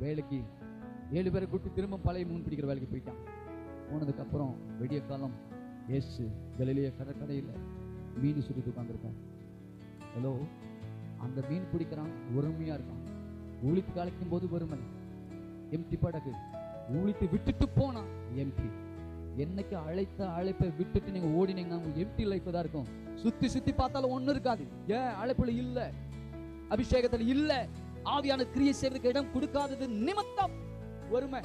வேலைக்கு 7 பேரை கூட்டி திரும்ப பழைய மீன் பிடிக்கிற வேலைக்கு போயிட்டான். போனதுக்கப்புறம் விடிய காலம் இயேசு கலிலேய கடற்கரையில் மீன் சுட்டு உட்காந்துருக்கான். ஹலோ, அந்த மீன் பிடிக்கிறான், ஒருமையா இருக்கான். ஊழித்து கலைக்கும் போது வறுமை, எம்டி படகு. ஊழித்து விட்டுட்டு போனா எம்டி. என்னைக்கு அழைப்பை விட்டுட்டு நீங்க ஓடினீங்கன்னா உங்களுக்கு எம்டி லைஃப் தான் இருக்கும். சுத்தி பார்த்தாலும் ஒண்ணு இருக்காது. ஏன்? அழைப்புல இல்ல, அபிஷேகத்துல இல்ல, ஆவியான கிரியை செய்வதற்கு இடம் கொடுக்காதது நிமித்தம் வறுமை.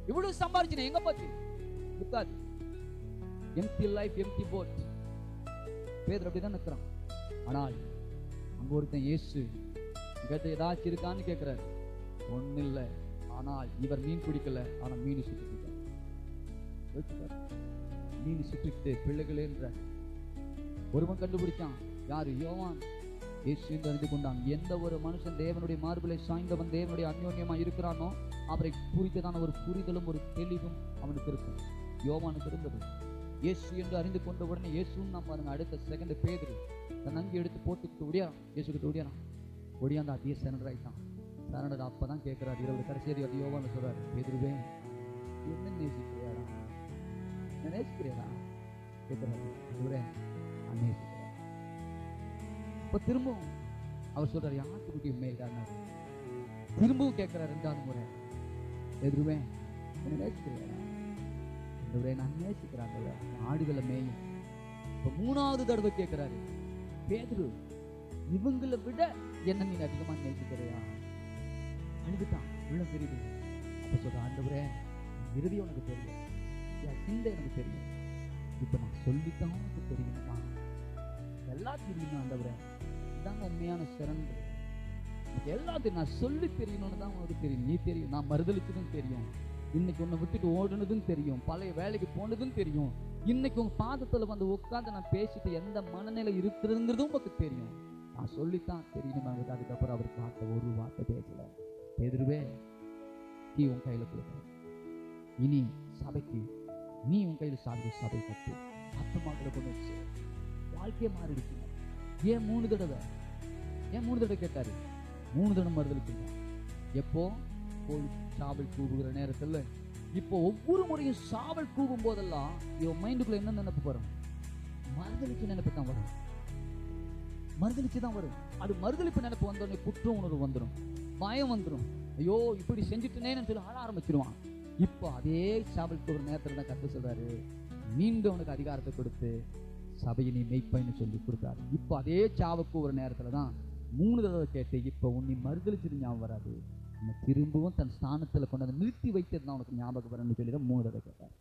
இவ்வளவு சம்பாதிச்சு எங்க போச்சு? இருக்காது. Empty life, empty boat. Pethuru அப்படிதான் நிற்கிறான். ஆனால் அங்க ஒருத்தன் இயேசு கிட்ட ஏதாச்சும் இருக்கான்னு கேட்கிறாரு. ஒண்ணு இல்லை. ஆனால் இவர் மீன் பிடிக்கல, ஆனா மீன் சுட்டு மீன் சுட்டுக்கிட்டு பிள்ளைகளேன்ற ஒருவன் கண்டுபிடிச்சான். யாரு? யோவான். இயேசு அறிந்து கொண்டான். எந்த ஒரு மனுஷன் தேவனுடைய மார்பிலை சாய்ந்தவன் தேவனுடைய அந்யோன்யமா இருக்கிறானோ அவரை குறித்ததான ஒரு புரிதலும் ஒரு தெளிவும் அவனுக்கு இருக்கும். யோவானுக்கு இருந்தது. இயேசு என்று அறிந்து கொண்ட உடனே இயேசுன்னு நான் பாருங்க, அடுத்த செகண்ட் பேதுரு தன் அங்கி எடுத்து போட்டுக்கிட்டு இயேசு கிட்ட ஒடியாந்தான். அப்படியே சரண்டர் ஆயிட்டான். சரண்டர் அப்பதான் கேட்கிறாரு, 20 கடைசி அது யோவான்னு சொல்றாரு, பேதுருவே என்ன நேசிக்கிறியாரா? நேசிக்கிறியாரா கேட்கிறாரு. நேசிக்கிறேன். இப்ப திரும்பவும் அவர் சொல்றாரு, யாருக்கு குட்டி உண்மையில்தான். திரும்பவும் கேட்கிறார் 2வது முறை, பேதுருவே என்ன நேசிக்கிறியாரா? நான் நேசிக்கிறாங்க, ஆடுகளை மேயும். இப்ப 3வது தடவை கேட்கிறாரு, பேதுரு இவங்களை விட என்ன நீ அதிகமா நேசிக்கிறியா? அழுதுட்டான், உள்ள தெரியுது. அப்ப சொல்ற, ஆண்டவரே இறுதி உனக்கு தெரியும், என் சிந்தை எனக்கு தெரியும். இப்ப நான் சொல்லித்தான் உனக்கு தெரியணுமா? எல்லாத்தையும் தெரியணும் ஆண்டவரே, இதாங்க உண்மையான சிறந்த. எல்லாத்தையும் நான் சொல்லி தெரியணும்னு தான் உனக்கு தெரியும். நீ தெரியும், நான் மறுதளிச்சதும் தெரியும், இன்னைக்கு உன்னை விட்டுட்டு ஓடுனதும் தெரியும், பழைய வேலைக்கு போனதும் தெரியும், இன்னைக்கு உங்க பாதத்துல வந்து உட்காந்து நான் பேசிட்டு எந்த மனநிலை இருக்கிறதுங்கிறதும் உங்களுக்கு தெரியும். நான் சொல்லித்தான் தெரியணுமா? அதுக்கப்புறம் அவர் பார்த்த ஒரு வார்த்தை பேசல. பேதுருவே, நீ உன் கையில கொடுக்க, இனி சபைக்கு நீ உன் கையில சபை கட்டு, அத்தமாக்களை கொண்டு வச்சு வாழ்க்கையை மாறிடுச்சு. ஏன் 3 தடவை? ஏன் 3 தடவை கேட்டாரு? 3 தடவை மறுதளிச்சுங்க. எப்போ? போய் சாவல் கூவுகிற நேரத்துல. இப்போ ஒவ்வொரு முறையும் சாவல் கூவும் போதெல்லாம் இவன் மைண்டுக்குள்ள என்ன நினைப்பு வரும்? மறுதளிச்சு நினைப்பு தான் வரும். மறுதளிச்சு தான் வரும். அது மறுதளிப்பு நினைப்பு வந்தோடனே குற்ற உணர்வு வந்துடும், பயம் வந்துடும். ஐயோ இப்படி செஞ்சுட்டேன்னு சொல்லி ஆள ஆரம்பிச்சிருவான். இப்போ அதே சாவல் கூவுற நேரத்துல தான் கத்து சொல்றாரு, மீண்டும் அவனுக்கு அதிகாரத்தை கொடுத்து சபையை நீ மெய்ப்பைன்னு சொல்லி கொடுத்தாரு. இப்போ அதே சாவ கூவுற நேரத்துல தான் 3 தடவை கேட்டு, இப்போ உன்னை மறுதளிச்சது ஞாபகம் வராது, திரும்பவும் தன் ஸ்தானத்துல கொண்டு நிறுத்தி வைத்தது தான் உனக்கு ஞாபகம் வரணும்னு சொல்லி தான் 3 தடவை கேட்டார்.